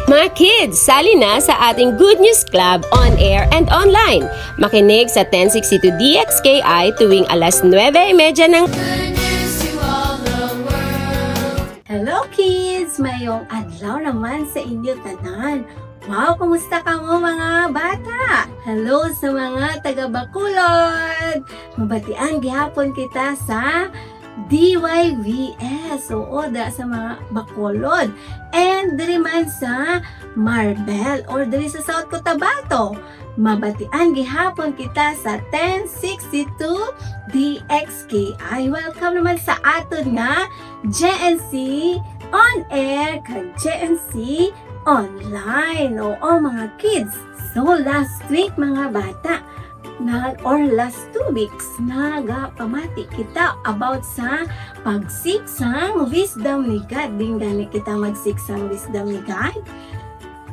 Mga kids, sali na sa ating Good News Club on air and online. Makinig sa 1062 DXKI tuwing alas 9:30 ng... Hello kids! Mayong adlaw naman sa inyo tanan. Wow, kumusta ka mo mga bata? Hello sa mga taga-Bacolod! Mabatian gihapon kita sa DYVS. Oo, da sa mga Bacolod. And diri man sa Marbel or diri sa South Cotabato. Mabatian gihapon kita sa 1062 DXKI. Welcome naman sa aton nga JNC on air kag JNC online. Oo mga kids. So last week mga bata, last 2 weeks, nagapamati kita about sa pagsiksang wisdom ni God. Din gani kita magsiksang wisdom ni God.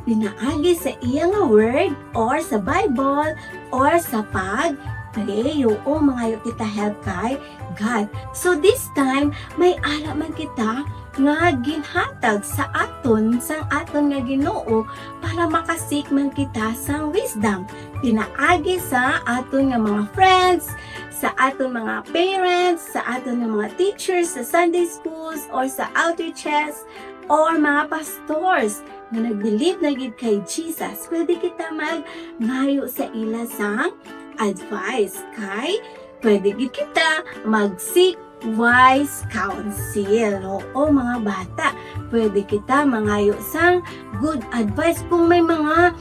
Pinaagi sa iyang word or sa Bible or sa pag-pray. Oo, mga kita help kay God. So this time, may alaman kita nga ginhatag sa aton nga Ginoo para makasik man kita sang wisdom. Pinaagi sa aton nga mga friends, sa aton mga parents, sa aton nga mga teachers sa Sunday schools or sa outreaches or mga pastors na nag-believe na gid kay Jesus. Pwede kita mag-ngayo sa ila sang advice kay pwede gid kita mag-seek wise counsel. Oo mga bata, pwede kita mangayo sang good advice kung may mga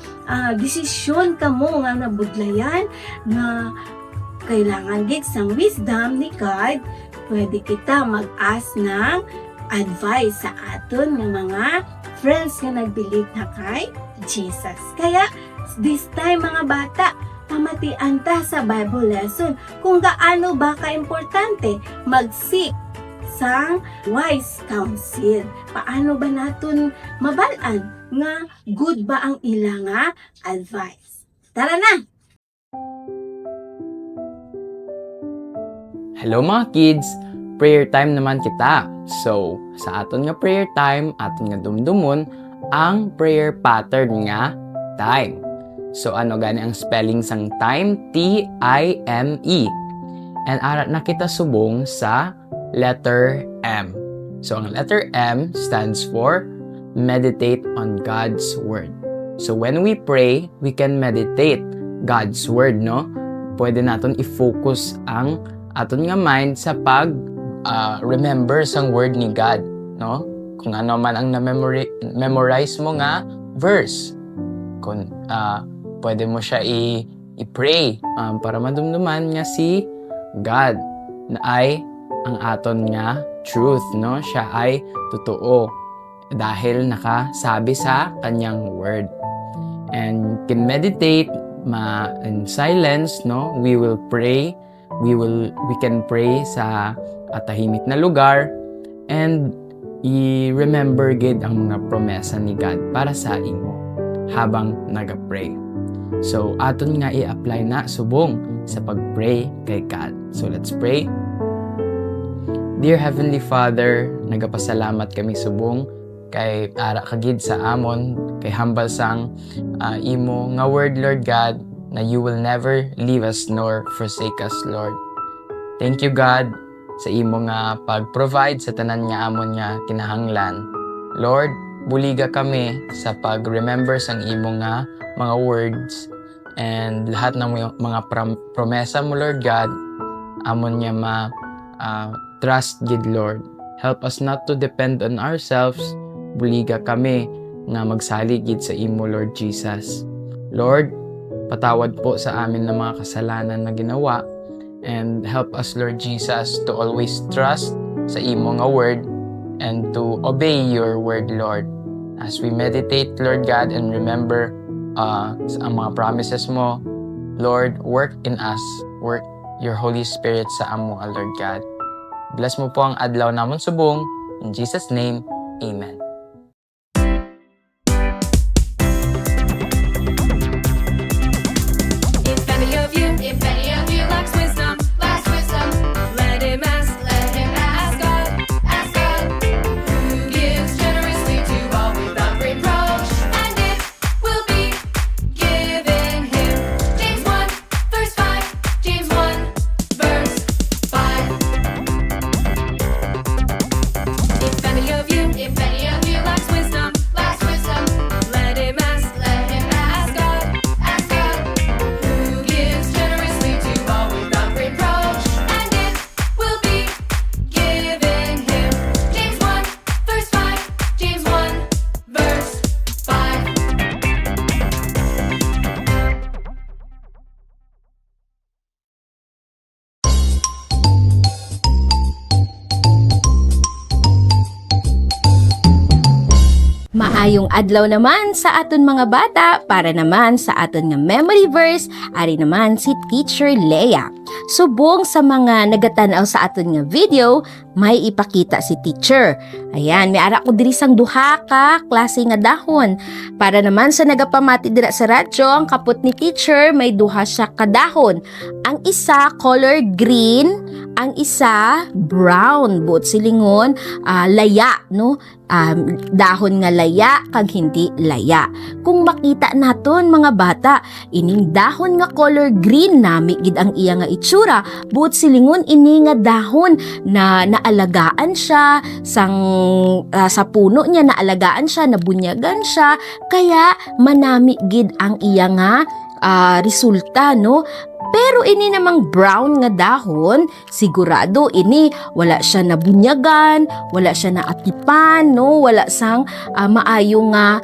desisyon kamo nga nabudlayan na kailangan gid sang wisdom ni God. Pwede kita mag-ask ng advice sa aton nga mga friends nga nag-believe na kay Jesus. Kaya this time mga bata, pamatian ta sa Bible lesson kung gaano ba ka-importante mag-seek sang wise counsel. Paano ba naton mabalaan nga good ba ang ilang advice? Tara na! Hello mga kids! Prayer time naman kita. So, sa aton nga prayer time, aton nga dumdumon ang prayer pattern nga time. So, ano gani ang spelling sang time? T-I-M-E. And arat na kita subong sa letter M. So, ang letter M stands for meditate on God's Word. So, when we pray, we can meditate God's Word, no? Pwede naton i-focus ang aton nga mind sa remember sang Word ni God, no? Kung ano man ang na-memorize mo nga verse. Kung pwede mo siya i-pray para madumduman nga si God na ay ang aton nga truth, no? Siya ay totoo dahil nakasabi sa kanyang word. And can meditate in silence, no? We will pray. We can pray sa tahimik na lugar and i-remember gid ang mga promesa ni God para sa imo habang naga-pray. So, aton nga i-apply na subong sa pag-pray kay God. So, let's pray. Dear Heavenly Father, nagapasalamat kami subong kay ara kagid sa amon, kay hambal sang imo nga word, Lord God, na you will never leave us nor forsake us, Lord. Thank you, God, sa imo nga pag-provide sa tanan nga amon nga kinahanglan. Lord, buliga kami sa pag-remember sang imo nga mga words and lahat ng mga promesa mo, Lord God, amon niya trust gid, Lord. Help us not to depend on ourselves. Buliga kami nga magsali gid sa imo, Lord Jesus. Lord, patawad po sa amin ng mga kasalanan na ginawa and help us, Lord Jesus, to always trust sa imo nga word and to obey your word, Lord. As we meditate, Lord God, and remember ang mga promises mo, Lord, work in us. Work your Holy Spirit sa amo, Lord God. Bless mo po ang adlaw namon subong. In Jesus' name, Amen. If any of you lacks wisdom, let him ask God, who gives generously to all without reproach, and Maayong adlaw naman sa aton mga bata para naman sa aton nga memory verse ari naman si Teacher Leia. Subong sa mga nagatanaw sa aton nga video, may ipakita si teacher. Ayan, may ara ko diri sang duha ka klase nga dahon. Para naman sa nagapamati dira sa radyo, ang kapot ni teacher may duha siya ka dahon. Ang isa color green, ang isa brown. Buot silingon laya, no? Dahon nga laya kag hindi laya. Kung makita naton mga bata, ining dahon nga color green nami gid ang iya nga itsura. Buot silingon ini nga dahon na naalagaan siya sa puno niya, naalagaan siya, nabunyagan siya, kaya manami gid ang iya nga resulta, no? Pero ini namang brown nga dahon, sigurado ini wala siya nabunyagan, wala siya naatipan, no? Wala sang maayo nga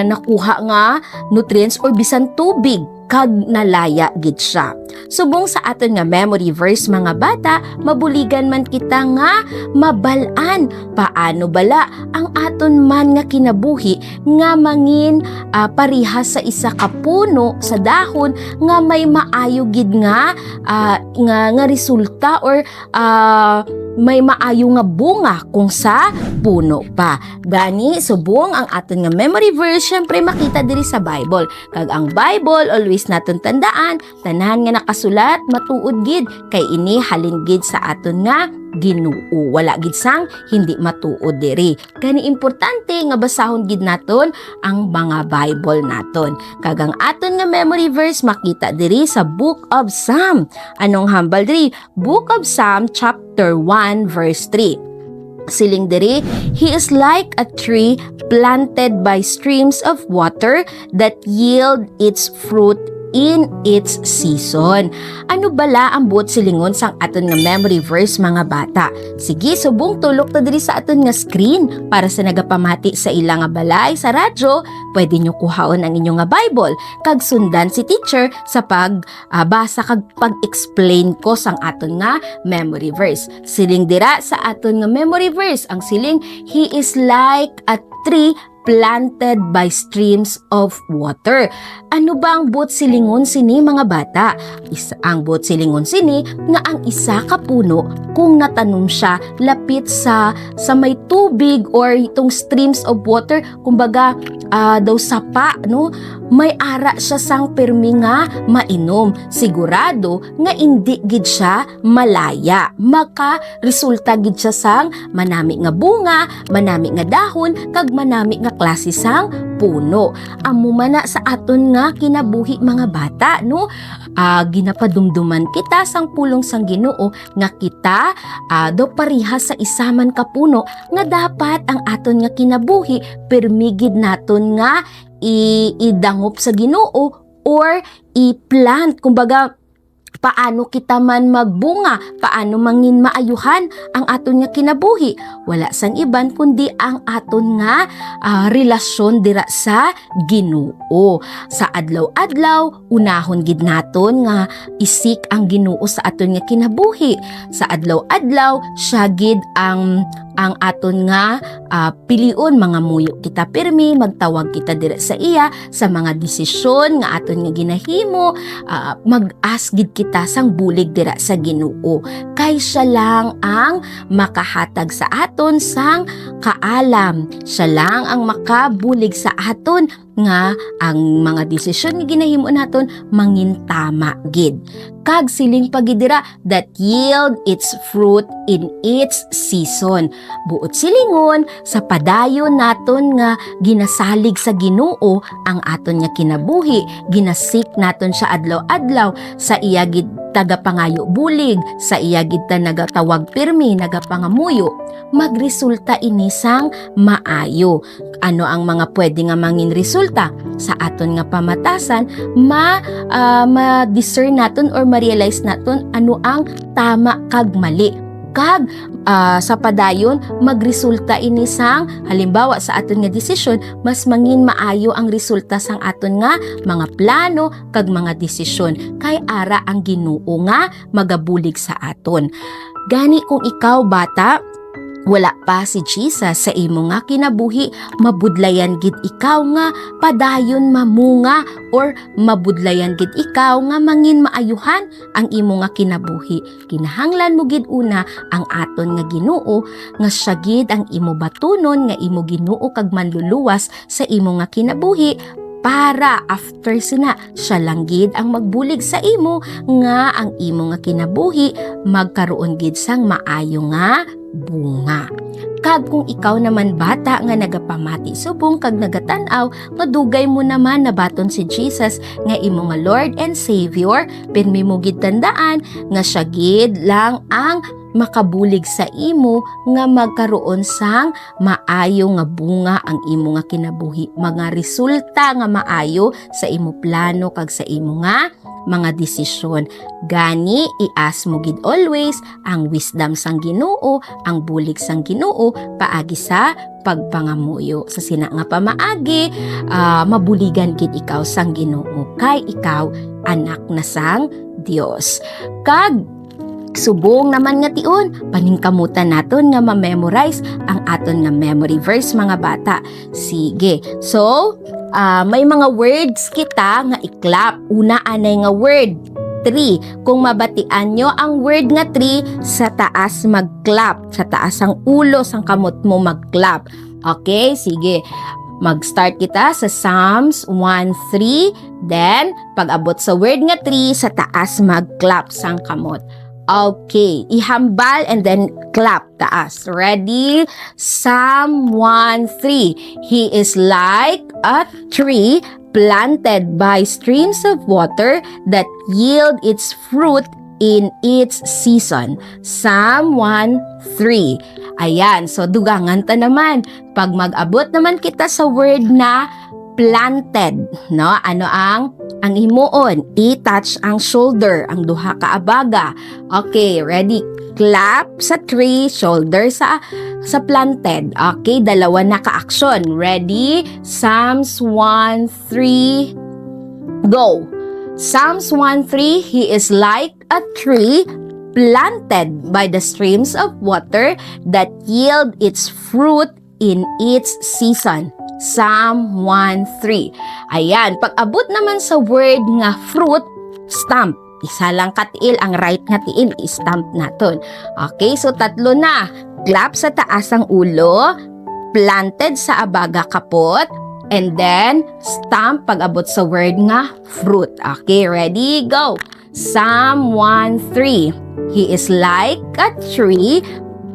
nakuha nga nutrients or bisan tubig kag nalaya gid siya. Subong sa aton nga memory verse mga bata, mabuligan man kita nga mabalaan paano bala ang aton man nga kinabuhi nga mangin parihas sa isa ka puno sa dahon nga may maayo gid nga resulta or may maayo nga bunga kung sa puno pa. Gani subong ang aton nga memory verse syempre makita diri sa Bible. Kag ang Bible always naton tandaan, tanan nga nakasulat matuod gid kay ini halin gid sa aton nga Ginoo. Wala gid sang hindi matuod diri. Gani importante nga basahon gid naton ang mga Bible naton. Kag ang aton nga memory verse makita diri sa Book of Psalm. Anong hambal diri? Book of Psalm chapter 1 verse 3. Siling diri, he is like a tree planted by streams of water that yield its fruit in its season. Ano bala ang buot silingon sang aton nga memory verse mga bata? Sige, subong tulok ta diri sa aton nga screen para sa nagapamati sa ilang nga balay sa radyo, pwede nyo kuhaon ang inyong nga Bible kag sundan si teacher sa pagbasa kag pag-explain ko sang aton nga memory verse. Siling dira sa aton nga memory verse, ang siling, he is like a tree planted by streams of water. Ano ba ang buot silingon sini mga bata? Ang buot silingon sini nga ang isa ka puno kung natanom siya lapit sa may tubig or itong streams of water, kumbaga daw sapa, no? May ara siya sang permi nga mainom. Sigurado nga indi gid siya malaya. Maka resulta gid siya sang manami nga bunga, manami nga dahon, kag manami nga klase sang puno. Amo man na sa aton nga kinabuhi mga bata, no? Ginapadumduman kita sang pulong sang Ginoo nga kita daw parihas sa isa man ka puno nga dapat ang aton nga kinabuhi permigid naton nga idangop sa Ginoo or i-plant, kumbaga paano kita man magbunga, paano mangin maayuhan ang aton nga kinabuhi. Wala sang iban kundi ang aton nga relasyon dira sa Ginoo. Sa adlaw-adlaw, unahon gid naton nga isik ang Ginoo sa aton nga kinabuhi. Sa adlaw-adlaw, siya gid ang aton nga pilion, mga muyo kita pirmi, magtawag kita dira sa iya sa mga desisyon nga aton nga ginahimo, mag-ask gid kita sang bulig dira sa Ginoo. Kay siya lang ang makahatag sa aton sang kaalam. Siya lang ang makabulig sa aton nga ang mga desisyon nga ginahimo naton mangin tama gid. Kag siling pagidira that yield its fruit in its season. Buot silingon sa padayon naton nga ginasalig sa Ginoo ang aton nga kinabuhi, ginasik naton siya adlaw-adlaw, sa iya gid tagapangayo bulig, sa iya gid ta nagatawag pirmi, nagapangamuyo, magresulta ini sang maayo. Ano ang mga pwede nga mangin resulta sa aton nga pamatasan? Ma-discern naton or ma-realize naton ano ang tama kag mali. Kag sa padayon magresulta ini sang halimbawa sa aton nga desisyon, mas mangin maayo ang resulta sang aton nga mga plano kag mga desisyon kay ara ang Ginoo nga magabulig sa aton. Gani kung ikaw bata, Wala pa si Jesus sa imo nga kinabuhi, mabudlayan gid ikaw nga padayon mamunga or mabudlayan gid ikaw nga mangin maayuhan ang imo nga kinabuhi. Kinahanglan mo gid una ang aton nga Ginoo nga siya gid ang imo batunon nga imo Ginoo kag manluluwas sa imo nga kinabuhi para after sina siya lang gid ang magbulig sa imo nga ang imo nga kinabuhi magkaroon gid sang maayo nga bunga. Kag kung ikaw naman bata nga nagapamati subong kag nagatanaw, madugay mo naman na baton si Jesus nga imo nga Lord and Savior, pinmi mo gid tandaan nga siya gid lang ang makabulig sa imo nga magkaroon sang maayo nga bunga ang imo nga kinabuhi, mga resulta nga maayo sa imo plano kag sa imo nga mga desisyon. Gani ias mo gid always ang wisdom sang Ginoo, ang bulig sang Ginoo paagi sa pagpangamuyo. Sa sina nga pamaagi, mabuligan gid ikaw sang Ginoo kay ikaw anak na sang Dios. Kag subong naman nga tion, paningkamutan naton nga ma-memorize ang aton nga memory verse mga bata. Sige. So, may mga words kita nga iklap. Una anay nga word, tree. Kung mabatian nyo ang word nga tree, sa taas mag-clap. Sa taas ang ulo sang kamot mo mag-clap. Okay, sige. Mag-start kita sa Psalms 1:3. Then, pag abot sa word nga tree, sa taas mag-clap sang kamot. Okay, ihambal and then clap taas. Ready? Psalm 1:3. He is like a tree planted by streams of water that yield its fruit in its season. Psalm 1:3. Ayan, so dugangan ta naman. Pag mag-abot naman kita sa word na planted, no? Ano ang himuon? I-touch ang shoulder, ang duha ka abaga. Okay, ready? Clap sa tree, shoulder sa planted. Okay, dalawa na ka-action. Ready? Psalms 1:3, go! Psalms 1:3, he is like a tree planted by the streams of water that yield its fruit in its season. Psalm 1:3. Ayan, pag abot naman sa word nga fruit, stamp. Isa lang katiil, ang right nga tiil, i-stamp naton. Okay, so tatlo na. Clap sa taas ang ulo, planted sa abaga kapot, and then stamp pag abot sa word nga fruit. Okay, ready? Go! Psalm 1:3. He is like a tree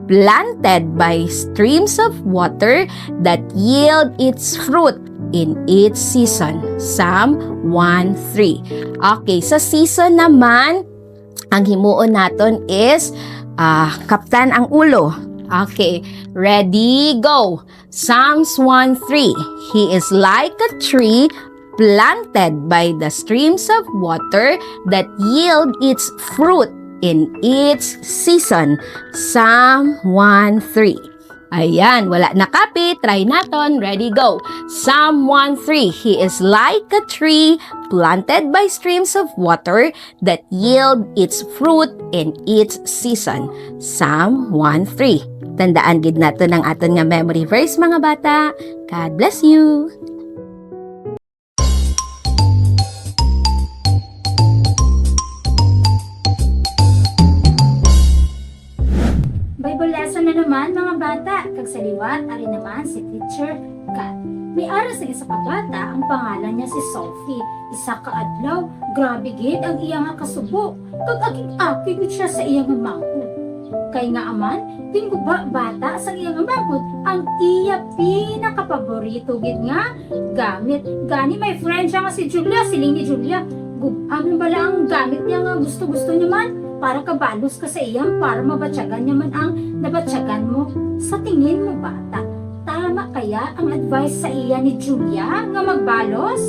planted by streams of water that yield its fruit in its season. Psalm 1:3. Okay, sa season naman, ang himuon naton is kaptan ang ulo. Okay, ready, go! Psalms 1:3. He is like a tree planted by the streams of water that yield its fruit in its season. Psalm 1:3. Ayan, wala na copy. Try naton. Ready, go. Psalm 1:3. He is like a tree planted by streams of water that yield its fruit in its season. Psalm 1:3. Tandaan gid naton ang aton nga memory verse mga bata. God bless you. Bible lesson na naman mga bata, kag sa liwat, ari naman si Teacher Kat. May aras sa isa ka bata, ang pangalan niya si Sophie. Isa ka adlaw, grabe gid ang iya nga kasubo. Kag akig siya sa iya nga mangkot. Kay nga aman, tinggo ba bata sa iya nga mangkot, ang iya pinakapaborito gid nga gamit. Gani may friend siya nga si Julia, siling ni Julia. Ano bala ang gamit niya nga gusto-gusto niya man? Para kabalos ka sa iyang para mabatyagan niya man ang nabatyagan mo. Sa tingin mo bata, tama kaya ang advice sa iya ni Julia nga magbalos?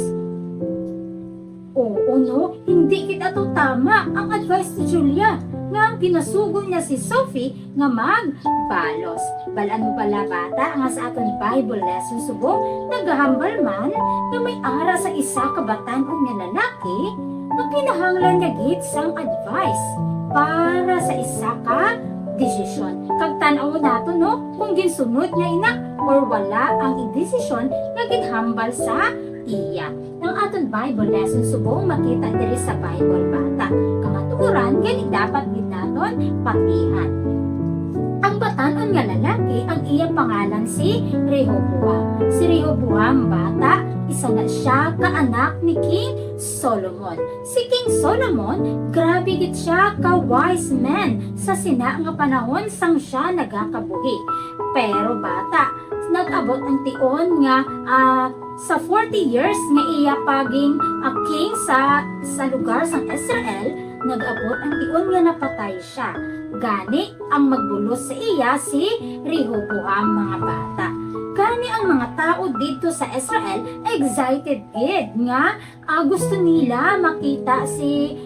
Oo no, hindi kita to tama ang advice ni Julia nga ginasugon niya si Sophie nga magbalos. Balaan mo pala bata nga sa aton Bible lesson subong nagahambal man nga may ara sa isa ka batan-on nga lalaki nga kinahanglan niya gid sang advice para sa isa ka desisyon. Kag tan-aw nato no kung ginsunod nga ina or wala ang desisyon nga ginhambal sa iya. Ang aton Bible lesson subong makita diri sa Bible bata. Kamatuoran gani dapat gid naton patihan. Ang batanon nga lalaki, ang iyang pangalan si Rehoboam. Si Rehoboam bata, isa na siya kaanak ni King Solomon. Si King Solomon, grabe gid siya ka wise man sa sina nga panahon sang siya nagakabuhi. Pero bata, nag-abot ang tion nga sa 40 years nga iya paging king sa lugar sang Israel, nag-abot ang tion nga napatay siya. Gani ang magbulos sa iya si Rehoboam mga bata. Gani ang mga tao dito sa Israel excited gid nga gusto nila makita si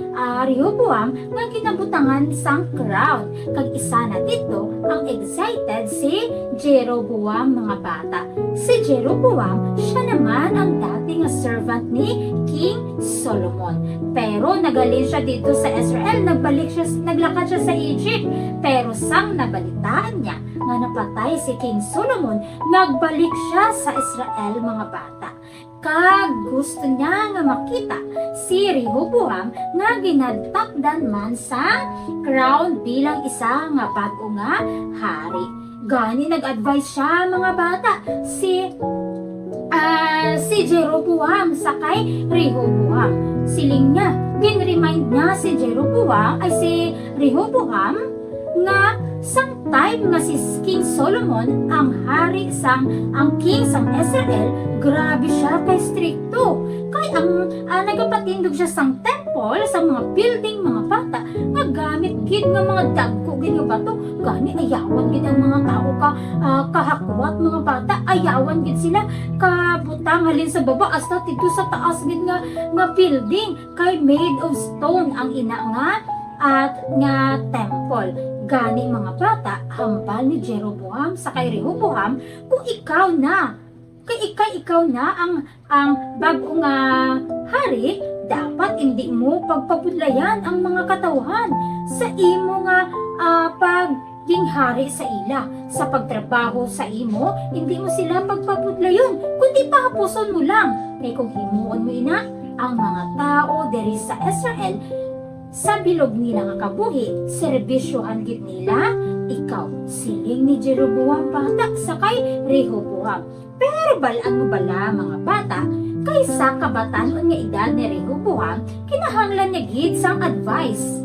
Rehoboam nga ginabutangan sang crown. Kag isa na dito ang excited si Jeroboam mga bata. Si Jeroboam siya naman ang dati nga servant ni King Solomon. Pero nagalin siya dito sa Israel, naglakad siya sa Egypt. Pero sang nabalitaan niya nga napatay si King Solomon, nagbalik siya sa Israel mga bata. Kag gusto niya nga makita si Rehoboam nga ginadtakdan man sa crown bilang isa nga bago nga hari. Gani nag-advise siya mga bata si Jeroboam sa kay Rehoboam. Siling niya, gin-remind niya si Rehoboam nga sang time nga si King Solomon ang hari ang king sang Israel, grabe siya kay stricto. Kay ang nagapatindog siya sang temple, sa mga building, mga bata, nga gamit gid nga mga dagko gid nga bato. Gani ayawan gid ang mga tao kahakwat mga bata, ayawan gid sila kabutang halin sa baba hasta dito sa taas gid nga building kay made of stone ang ina nga temple. Gani mga bata, hambal ni Jeroboam sa kay Rehoboam kung ikaw na ang bago nga hari, dapat hindi mo pagpapudlayan ang mga katawhan sa imo nga paging hari sa ila. Sa pagtrabaho sa imo, hindi mo sila pagpapudlayon, kundi pahapuson mo lang. Kaya kung himuon mo ina, ang mga tao diri sa Israel, sa bilog nila nga kabuhi, serbisyohan gid nila ikaw. Siling ni Jeroboam bata sa kay Rehoboam. Pero balaan mo bala mga bata, kaysa kabatanon nga edad ni Rehoboam, kinahanglan niya gid sang advice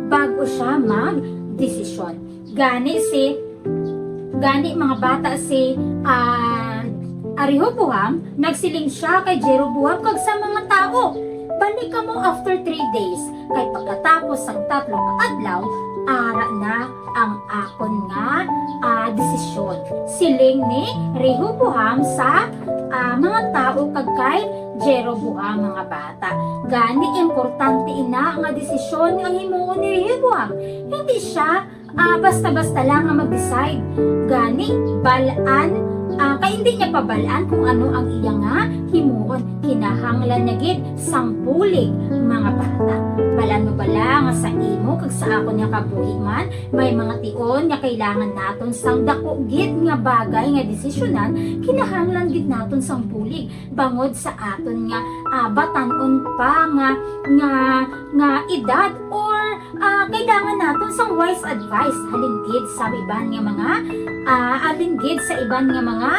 bago siya mag-desisyon. Gani mga bata si Rehoboam, nagsiling siya kay Jeroboam kag sa mga tao. Balik ka mo after 3 days, kay pagkatapos ng 3 adlaw, ara na ang akon nga desisyon. Siling ni Rehoboam sa mga tao kag kay Jeroboam mga bata. Gani importante ina nga desisyon nga himuon ni Rehoboam. Hindi siya basta-basta lang nga mag-decide. Gani balaan kay hindi niya pabalaan kung ano ang iya nga himuon. Kinahanglan niya gid sang pulig mga bata. Balaan mo bala nga sa imo kag sa ako niya kabuhi man, may mga tion nga kailangan naton sang dako gid nga bagay nga desisyonan, kinahanglan gid naton sang pulig bangod sa aton nga batanon pa nga edad or kailangan naton sang wise advice halin gid sa iban nga mga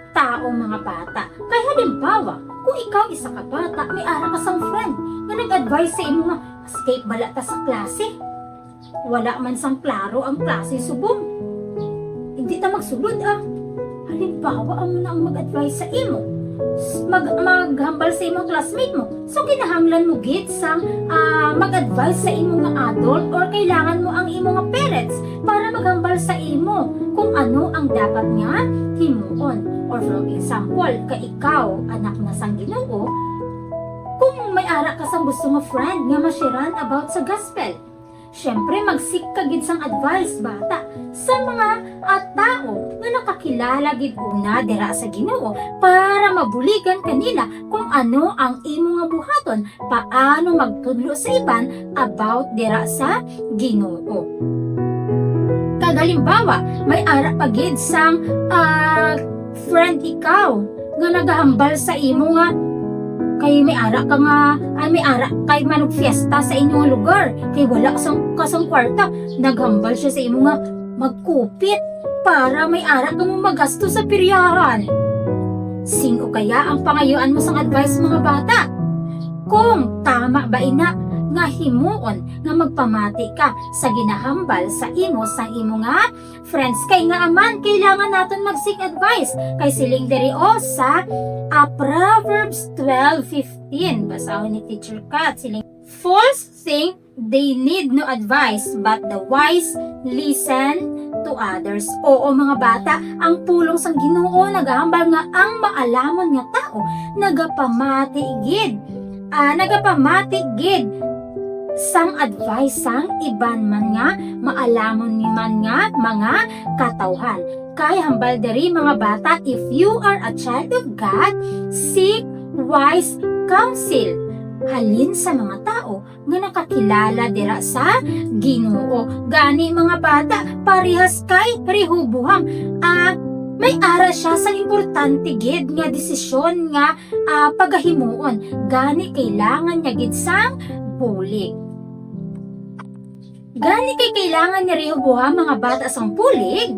tao mga bata. Kaya halimbawa, kung ikaw isa ka bata, may ara ka sang friend nga nag-advise sa imo nga escape bala ta sa klase. Wala man sang klaro ang klase subong. Hindi ta magsulod Halimbawa, amo na ang mag-advise sa imo. Maghambal sa imong classmate mo. So kinahanglan mo gid sang mag-advise sa imo nga adult or kailangan mo ang imo nga parents para maghambal sa imo kung ano ang dapat nga himuon. Or for example, ikaw anak na sang Ginoo, kung may ara ka sang gusto nga friend nga mashiran about sa gospel, syempre magsik ka gid sang advice bata sa mga tao nga nakakilala gid una dira sa Ginoo para mabuligan kanila kung ano ang imo nga buhaton, paano magtudlo sa iban about dira sa Ginoo. halimbawa, may ara pagid sang friend ikaw nga nagahambal sa imo nga kay may ara ka nga may ara kay manug fiesta sa inyong lugar kay wala kasang kwarta, naghambal siya sa imo nga magkupit para may ara ka mo magasto sa piryahan. Sino kaya ang pangayuan mo sang advice mga bata? Kung tama ba ina nga himuon nga magpamati ka sa ginahambal sa imo nga friends, kay nga aman kailangan naton mag-seek advice kay siling diri sa Proverbs 12:15. Basahon ni Teacher Kat siling, fools think they need no advice but the wise listen to others. Oo mga bata, ang pulong sang Ginoo nagahambal nga ang maalamon nga tao nagapamati gid sang advice sang iban man nga maalamon ni man nga mga katawhan. Kay hambal diri mga bata, if you are a child of God, seek wise counsel. Halin sa mga tao nga nakakilala dira sa Ginoo. Gani mga bata, parehas kay Rehoboam. May ara siya sa importante gid nga desisyon nga pagahimuon. Gani kailangan niya gid sang pulig. Gani kay kailangan ni Rehoboam mga bata sang pulig,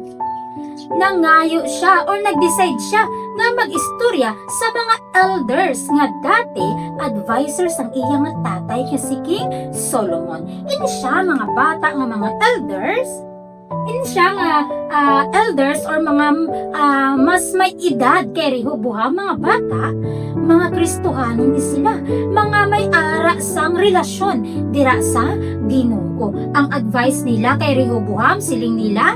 nangayo siya or nag-decide siya nga mag-istorya sa mga elders nga dati advisors ang iya nga tatay nga si King Solomon. Ini siya mga bata nga mga elders. Ini siya nga elders or mga mas may edad kay Rehoboam mga bata, mga Kristohanon ni sila, mga may ara sang relasyon dira sa Ginoo. Ang advice nila kay Rehoboam siling nila,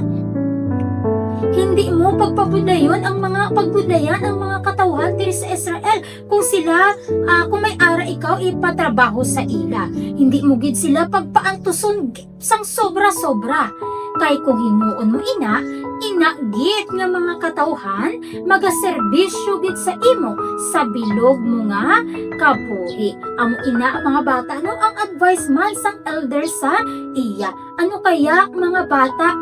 hindi mo pagpabudlayon ang mga katawhan diri sa Israel. Kung sila kung may ara ikaw ipatrabaho sa ila, hindi mo gid sila pagpaantuson sang sobra-sobra. Kay kung himuon mo ina gid nga mga katawhan magaserbisyo gid sa imo sa bilog mo nga kabuhi. Amo ina mga bata ang advice man sang elder sa iya. Ano kaya mga bata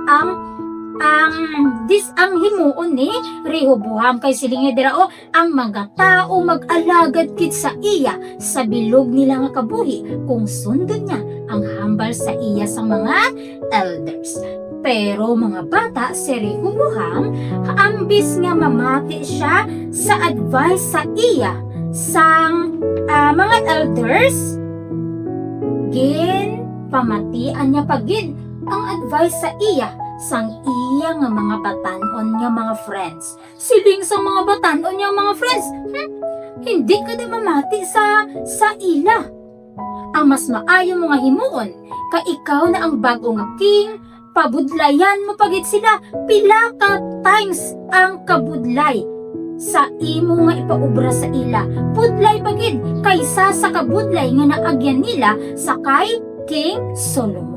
ang himuon ni Rehoboam kay silingi dira ang mga tao mag-alagad kit sa iya sa bilog nila nga kabuhi kung sundon niya ang hambal sa iya sa mga elders. Pero mga bata, si Rehoboam ambis nga mamati siya sa advice sa iya sang mga elders, gin pamatian niya pagid ang advice sa iya sang iya nga mga batanon nga mga friends. Siling sa mga batanon nga mga friends, hindi ka na mamati sa ila. Ang mas maayo mga himuon ka ikaw na ang bagong king, pabudlayan mo pagid sila pila ka times ang kabudlay sa imo nga ipaubra sa ila. Budlay pagid kaysa sa kabudlay nga naagyan nila sa kay King Solomon.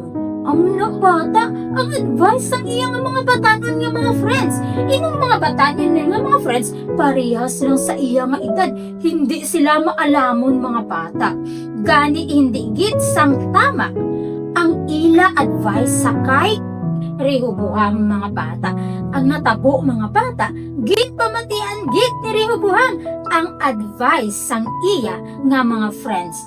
Ang mga bata, ang advice sang iya nga mga batanon nga mga friends. Ining mga batanon nga mga friends, parehas lang sa iya nga edad. Hindi sila maalamon mga bata. Gani hindi gid sang tama ang ila advice sa kay Rehoboam mga bata. Ang natabo mga bata, gid pamatian gid ni Rehoboam ang advice sang iya nga mga friends.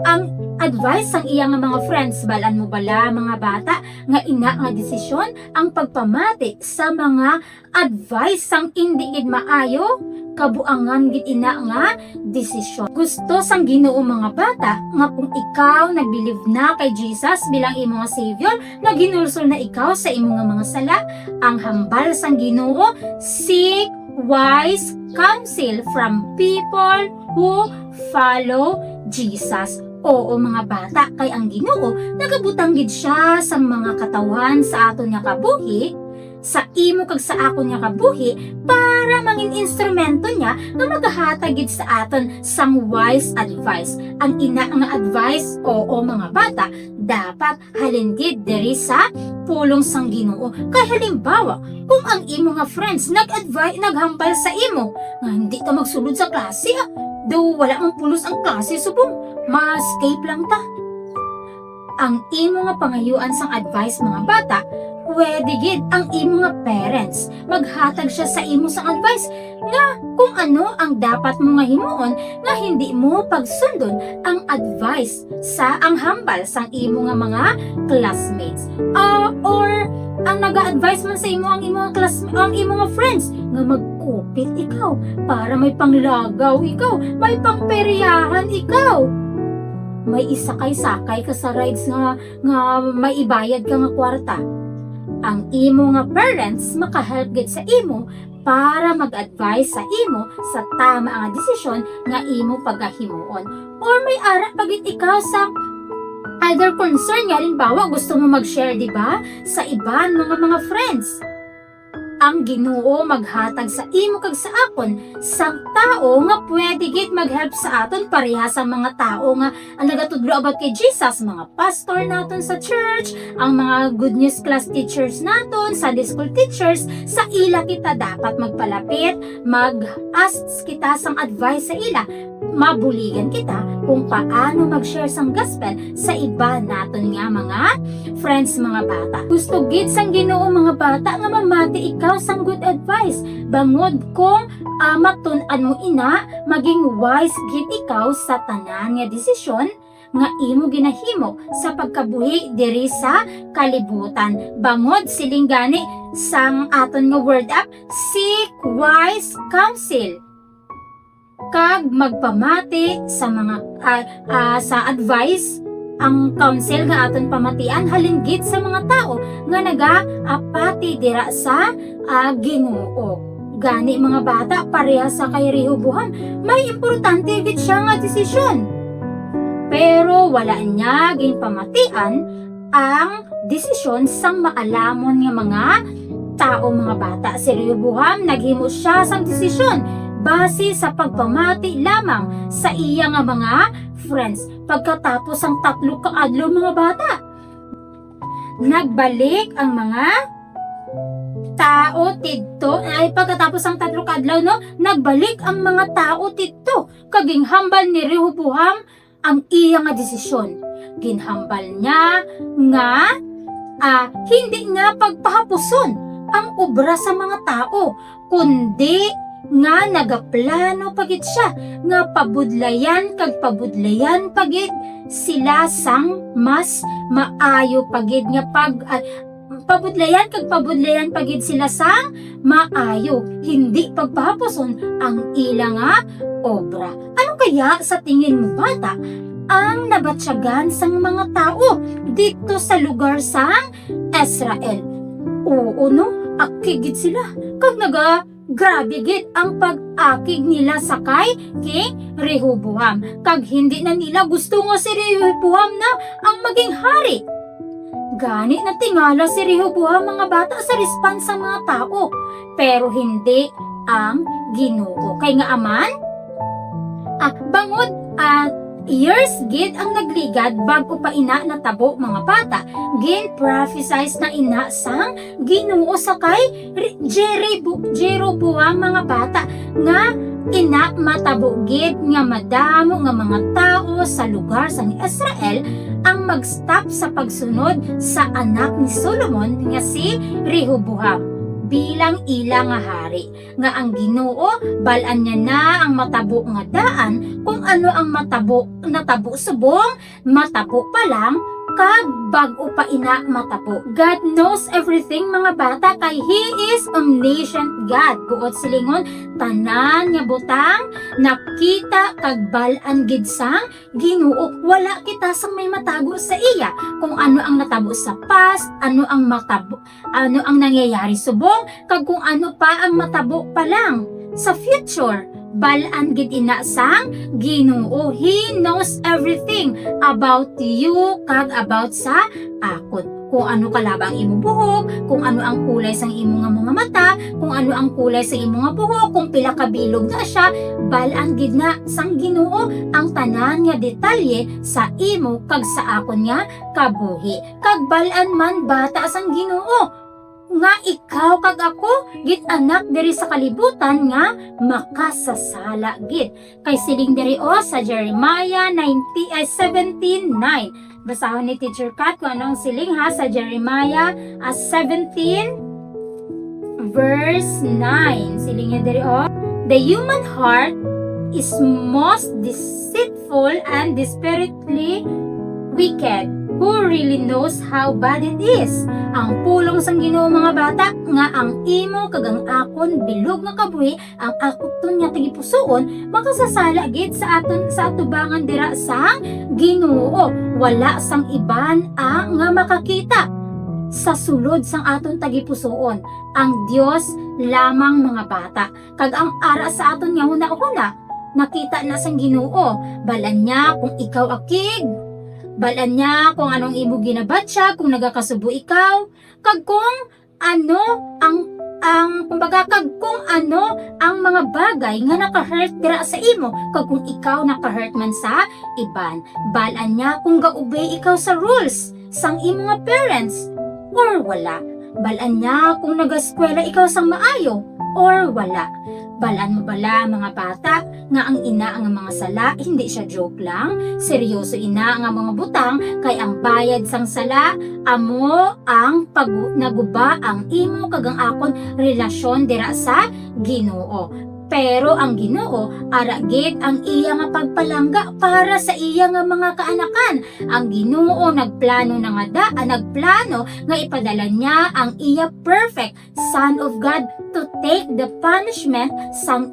Ang advice sang iya nga mga friends, balan mo bala mga bata nga ina nga desisyon ang pagpamati sa mga advice sang hindi gid maayo, kabuangan gid ina nga desisyon. Gusto sang Ginoo mga bata nga kung ikaw nagbilive na kay Jesus bilang imo nga Savior, nga ginulsol na ikaw sa imo nga mga sala, ang hambal sang Ginoo, seek wise counsel from people who follow Jesus. Oo mga bata, kay ang Ginoo nagabutang gid siya sa mga katawhan sa aton nga kabuhi, sa imo kag sa akon nga kabuhi, para mangin instrumento niya nga magahatag gid sa aton sang wise advice. Ang ina nga advice, oo mga bata, dapat halin gid diri sa pulong sang Ginoo. Kay halimbawa, kung ang imo nga friends naghambal sa imo nga hindi ka magsulod sa klase, do wala mang pulos ang klase, subong ma-escape lang ta. Ang imo nga pangayuan sang advice mga bata, pwede gid ang imo nga parents maghatag siya sa imo sang advice nga kung ano ang dapat mo nga himuon nga hindi mo pagsundon ang advice sa ang hambal sang imo nga mga classmates or ang naga-advise man sa imo ang imo nga ang imo nga friends nga magkupit ikaw para may panglagaw ikaw, may pangperyahan ikaw. May isakay-sakay ka sa rides nga may ibayad ka nga kwarta. Ang imo nga parents makahelp gid sa imo para mag-advise sa imo sa tama nga desisyon nga imo pagahimuon. Or may ara pagit ikaw sa other concern nga halimbawa gusto mo mag-share di ba sa iban mga friends. Ang Ginoo maghatag sa imo kag sa akon sa tao nga pwede gid mag-help sa aton pareha sa mga tao nga ang nagatudlo about kay Jesus, mga pastor naton sa church, ang mga good news class teachers naton, Sunday school teachers, sa ila kita dapat magpalapit, mag-ask kita sang advice sa ila, mabuligan kita kung paano mag-share sang gospel sa iba naton nga mga friends, mga bata. Gusto gid sang Ginoo mga bata nga mamati ikaw sang good advice. Bangod kung matun-an mo ina, maging wise gid ikaw sa tanan nga desisyon nga imo ginahimo sa pagkabuhi diri sa kalibutan. Bangod siling gani sang aton nga word up, seek wise counsel. Kag magpamati sa mga sa advice ang counsel nga aton pamatian halinggit sa mga tao nga naga-apati dira sa Ginoo. Gani mga bata pareha sa kay Rehoboam, may importante gid siya nga desisyon. Pero wala niya ginpamatian ang desisyon sang maalamon nga mga tao, mga bata. Si Rehoboam naghimo siya sang desisyon base sa pagpamati lamang sa iya nga mga friends. Pagkatapos ang 3 kaadlaw mga bata, nagbalik ang mga tao tidto ay pagkatapos ang 3 kaadlaw no, nagbalik ang mga tao tidto kaging hambal ni Rehoboam ang iya nga desisyon. Ginhambal niya nga hindi niya pagpahapuson ang obra sa mga tao, kundi nga nagaplano pagit siya nga pabudlayan pagid sila sang mas maayo pagid nga pabudlayan pagid sila sang maayo, hindi pagpahapuson ang ilang nga obra. Ano kaya sa tingin mo bata ang nabatsyagan sang mga tao dito sa lugar sang Israel? Oo no, akigid sila kag grabe gid ang pag-akig nila sa kay King Rehoboam. Kag hindi na nila gusto nga si Rehoboam na ang maging hari. Gani na tingala si Rehoboam mga bata sa response sa mga tao, pero hindi ang Ginoo. Kay nga aman, bangod years gid ang nagligad bago pa ina natabo mga bata, gin prophesize na ina sang Ginoo sa kay Jeroboam mga bata nga ina matabo gid nga madamo nga mga tao sa lugar sang Israel ang mag-stop sa pagsunod sa anak ni Solomon nga si Rehoboam bilang ilang nga hari, nga ang Ginoo balaan niya na ang matabo nga daan kung ano ang natabo subong matabo pa lang kag bag-o pa ina matabo. God knows everything mga bata, kay He is omniscient God. Buot silingon tanan nga butang nakita kag balaan gid sang Ginoo. Wala kita sang may matago sa iya kung ano ang natabo sa past, ano ang nangyayari subong, kag kung ano pa ang matabo pa lang sa future. Balaan gid ina sang Ginoo. He knows everything about you kag about sa akon. Kung ano kalabang imo buhok, kung ano ang kulay sang imo nga mga mata, kung ano ang kulay sa imo nga buhok, kung pila ka bilog na siya, balaan gid na sang Ginoo ang tanan nga detalye sa imo kag sa akon nga kabuhi. Kag balaan man bata sang Ginoo nga ikaw kag ako gid anak diri sa kalibutan nga makasasala gid. Kay siling diri sa Jeremiah 17:9, Basahon ni Teacher Kat kung anong siling ha sa Jeremiah 17 verse 9. Siling niya diri oh. The human heart is most deceitful and desperately wicked. Who really knows how bad it is? Ang pulong sang Ginoo mga bata nga ang imo kagang akon bilog nga kabuhi ang akuton nga tagipusoon makasasala gid sa atubangan dira sang Ginoo. Wala sang iban nga makakita sa sulod sang aton tagipusoon. Ang Dios lamang mga bata. Kag ang ara sa aton nga huna-huna nakita na sang Ginoo. Balan niya kung ikaw akig. Balan niya kung anong imo ginabatya, kung nagakasubo ikaw, kag kung ano kumbaga kag kung ano ang mga bagay nga naka-hurt dira sa imo, kag kung ikaw naka-hurt man sa iban. Balan niya kung gaubay ikaw sa rules sang imo nga parents or wala. Balan niya kung nagaskwela ikaw sang maayo or wala. Balaan mo bala mga bata nga ang ina ang mga sala hindi siya joke lang, seryoso ina nga mga butang kay ang bayad sang sala amo ang naguba ang imo kagang akon relasyon dira sa Ginoo. Pero ang Ginoo ara gid ang iya nga pagpalangga para sa iya nga mga kaanakan. Ang Ginoo nagplano nga ipadala niya ang iya perfect Son of God to take the punishment sang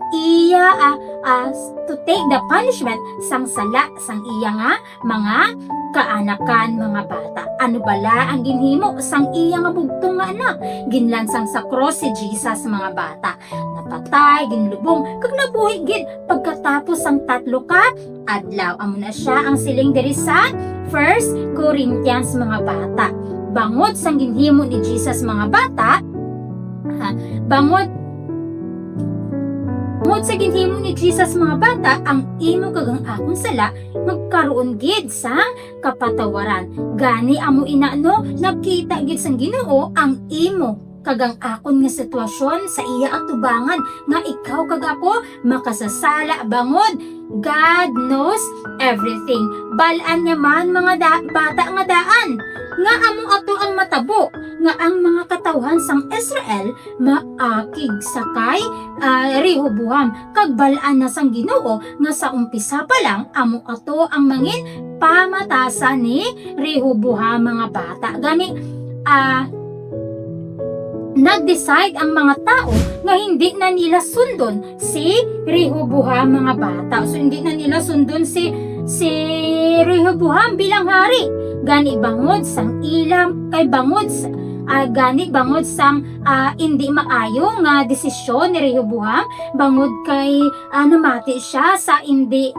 sala sang iya nga mga kaanakan mga bata. Ano bala ang ginhimo sang iya nga bugtong nga anak? Ginlansang sa cross si Jesus mga bata. Napatay, ginlubong, kag nabuhi gid pagkatapos ang 3 ka adlaw. Amo na siya ang siling diri sa 1 Corinthians mga bata. Bangod sang ginhimo ni Jesus mga bata, bangod sa ginhimo ni Jesus mga bata, ang imo kagang akong sala magkaroon gid sa kapatawaran. Gani amo inaano nakita gid sang Ginoo ang imo kagang akon nga sitwasyon sa iya atubangan nga ikaw kag ako makasasala bangod. God knows everything. Balaan niya man mga bata nga daan nga amo ato ang matabo nga ang mga katawhan sang Israel maakig sakay Rehoboam kag balaan na sang Ginoo nga sa umpisa pa lang amo ato ang mangin pamatasan ni Rehoboam mga bata. Gani nag-decide ang mga tao nga hindi na nila sundon si Rehoboam mga bata. So hindi na nila sundon si Rehoboam bilang hari. Gani bangod sang ilang kay bangod sang hindi maayo nga desisyon ni Rehoboam, bangod kay namati siya sa hindi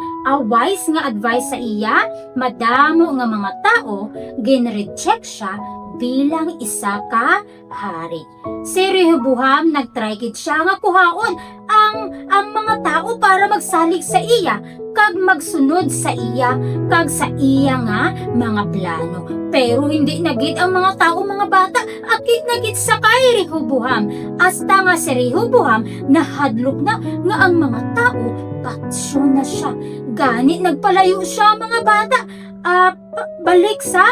wise nga advice sa iya, madamo nga mga tao ginreject siya bilang isa ka hari. Si Rehoboam nagtry gid siya nga kuhaon ang mga tao para magsalig sa iya kag magsunod sa iya kag sa iya nga mga plano. Pero hindi nagid ang mga tao mga bata akit nagid sa kay Rehoboam. Hasta nga si Rehoboam nahadlok na nga ang mga tao patsyon na siya. Gani nagpalayo siya mga bata balik sa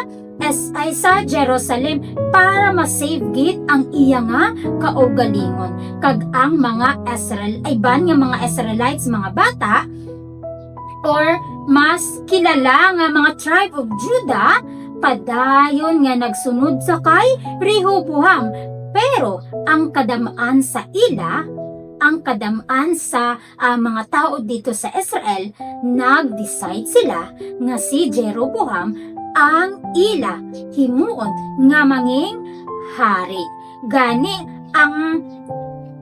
Jerusalem para ma-save gid ang iya nga kaugalingon. Kag ang mga mga Israelites mga bata or mas kilala nga mga tribe of Judah padayon nga nagsunod sa kay Rehoboam. Pero ang kadamaan sa mga tao dito sa Israel, nag-decide sila nga si Jeroboam ang ila himuon nga manging hari. Gani ang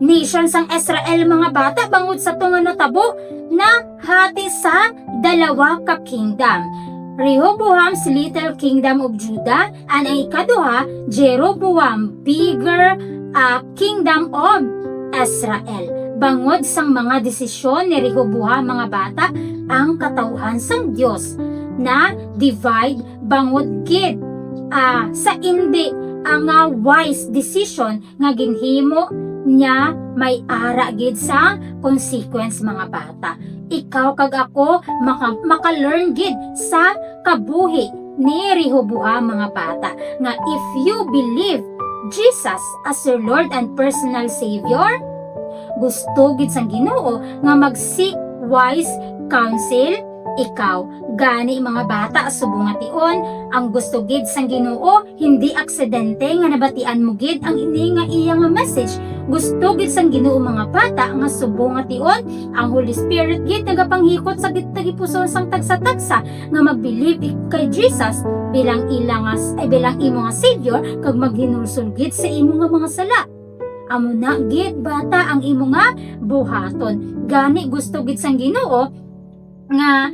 nation sang Israel mga bata bangod sa tunga natabo na hati sa 2 ka kingdom. Rehoboam's little kingdom of Judah and ang ikaduha Jeroboam bigger kingdom of Israel. Bangod sang mga desisyon ni Rehoboam mga bata ang katawhan sang Dios na divide bangod gid sa hindi ang wise decision nga ginhimo niya may ara gid sa consequence mga bata. Ikaw kag ako maka-learn gid sa kabuhi ni Rehoboam mga bata nga if you believe Jesus as your Lord and personal Savior, gusto gid sang Ginoo nga mag-seek wise counsel. Ikaw, gani mga bata, subong nga tion, ang gusto gid sang Ginoo, hindi aksidente nga nabatian mo gid ang ini nga iya nga message. Gusto gid sang Ginoo mga bata nga subong nga tion, ang Holy Spirit gid nagapanghikot sa gid tagipuson sang tagsa-tagsa nga mag-believe kay Jesus bilang bilang imo nga Savior kag maghinulsol gid sa imo nga mga sala. Amo na gid bata ang imo nga buhaton. Gani gusto gid sang Ginoo nga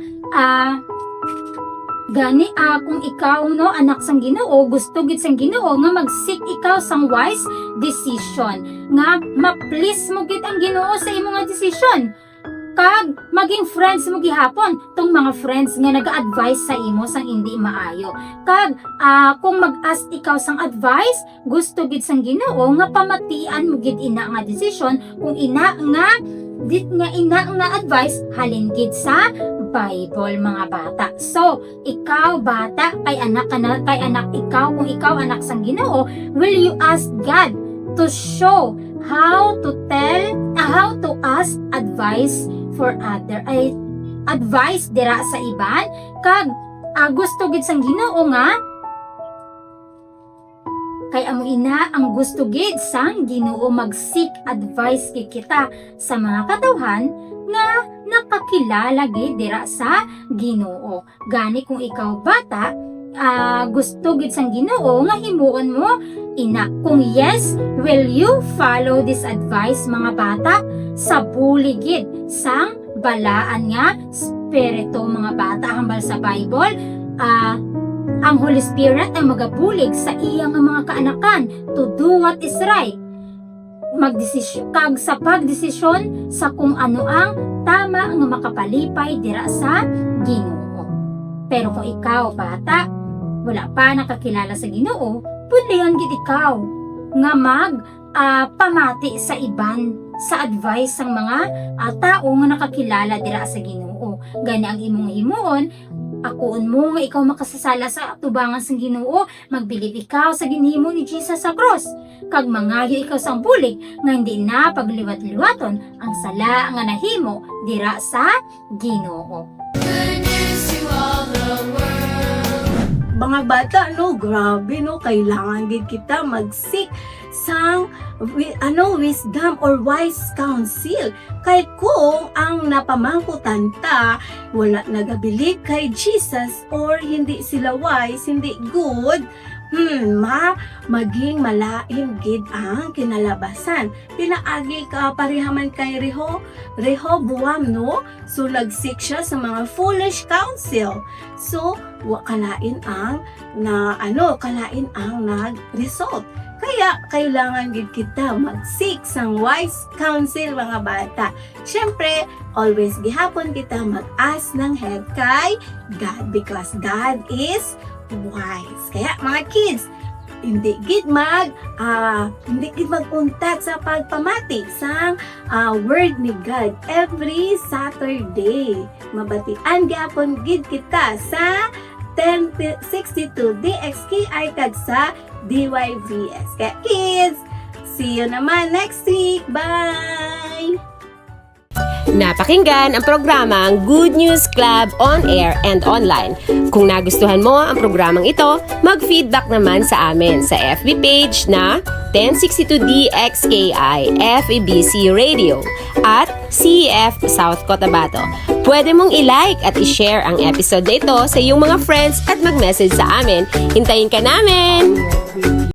kung ikaw no anak sang Ginoo, gusto gid sang Ginoo nga mag-seek ikaw sang wise decision nga ma-please mo gid ang Ginoo sa imo nga decision kag maging friends mo gihapon tong mga friends nga naga-advise sa imo sang hindi maayo kag kung mag-ask ikaw sang advice, gusto gid sang Ginoo nga pamatian mo gid ina nga decision kung ina nga advice halin gid sa Bible mga bata. So, ikaw bata, kay anak ikaw, kung ikaw anak sang Ginoo, will you ask God to show how to ask advice for advice dira sa iban kag gusto gid sang Ginoo nga kay amo ina ang gusto gid sang Ginoo mag-seek advice kay kita sa mga katawhan nga nakakilala gid dira sa Ginoo. Gani kung ikaw bata, gusto gid sang Ginoo nga himuon mo ina. Kung yes, will you follow this advice mga bata? Sa buli gid sang balaan nga spirito mga bata hambal sa Bible. Ang Holy Spirit ang magabulig sa iyang mga kaanakan to do what is right. Magdesisyon kag sa pagdesisyon sa kung ano ang tama nga makapalipay dira sa Ginoo. Pero kung ikaw bata, wala pa nakakilala sa Ginoo, pwedeng gid ikaw nga pamati sa iban sa advice sang mga tao nga nakakilala dira sa Ginoo. Gani ang imong himuon, akuon mo nga ikaw makasasala sa tubangan sang Ginoo, magbilib ikaw sa ginhimo ni Jesus sa cross, kag mangayo ikaw sang bulig nga hindi na pagliwat-liwaton ang sala nga nahimo dira sa Ginoo. Good news to all the world. Mga bata, no, grabe, no, kailangan gid kita mag-seek sang wisdom or wise counsel. Kay kung ang napamangkutan ta wala nagabilib kay Jesus or hindi sila wise, hindi good, maging malain gid ang kinalabasan. Pinaagi ka parihaman kay Rehoboam, no? So nag-seek siya sa mga foolish counsel. So kalain ang nag-result. Kaya kailangan gid kita mag-seek sang wise counsel mga bata. Syempre, always gihapon kita mag-ask ng help kay God because God is wise. Kaya mga kids, hindi gid mag-untat sa pagpamati sang word ni God every Saturday. Mabatian gihapon gid kita sa 1062 DXKI kag sa DYVS. Kaya kids, see you naman next week. Bye! Napakinggan ang programang Good News Club on air and online. Kung nagustuhan mo ang programang ito, mag-feedback naman sa amin sa FB page na 1062 DXKI FEBC Radio at CEF South Cotabato. Pwede mong i-like at i-share ang episode na ito sa iyong mga friends at mag-message sa amin. Hintayin ka namin!